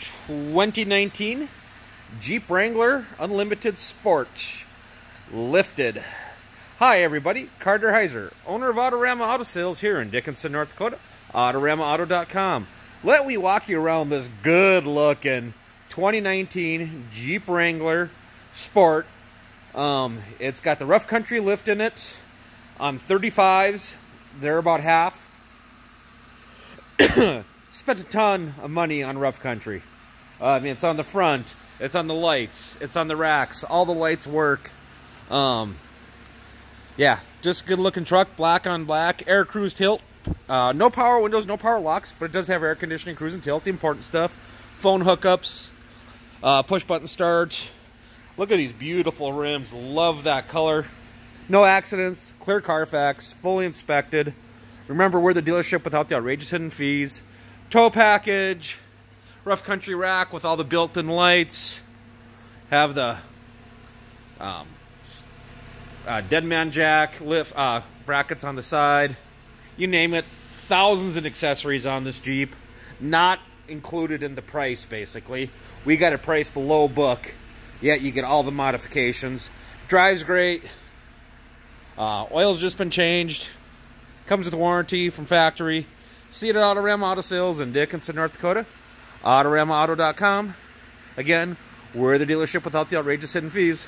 2019 Jeep Wrangler Unlimited Sport lifted. Hi everybody, Carter Heiser, owner of Autorama Auto Sales here in Dickinson, North Dakota, autoramaauto.com. Let me walk you around this good looking 2019 Jeep Wrangler Sport. It's got the rough country lift in it. On 35s, they're about half. Spent a ton of money on rough country. I mean, it's on the front, it's on the lights, it's on the racks. All the lights work. Yeah, just good looking truck, black on black, air cruise tilt. No power windows, no power locks, but it does have air conditioning, cruise and tilt, the important stuff. Phone hookups, push button start. Look at these beautiful rims, love that color. No accidents, clear Carfax, fully inspected. Remember, we're the dealership without the outrageous hidden fees. Tow package, rough country rack with all the built-in lights. Have the dead man jack, lift brackets on the side. You name it. Thousands of accessories on this Jeep. Not included in the price, basically. We got a price below book, yet you get all the modifications. Drives great. Oil's just been changed. Comes with warranty from factory. See it at Autorama Auto Sales in Dickinson, North Dakota. autoramaauto.com. Again, we're the dealership without the outrageous hidden fees.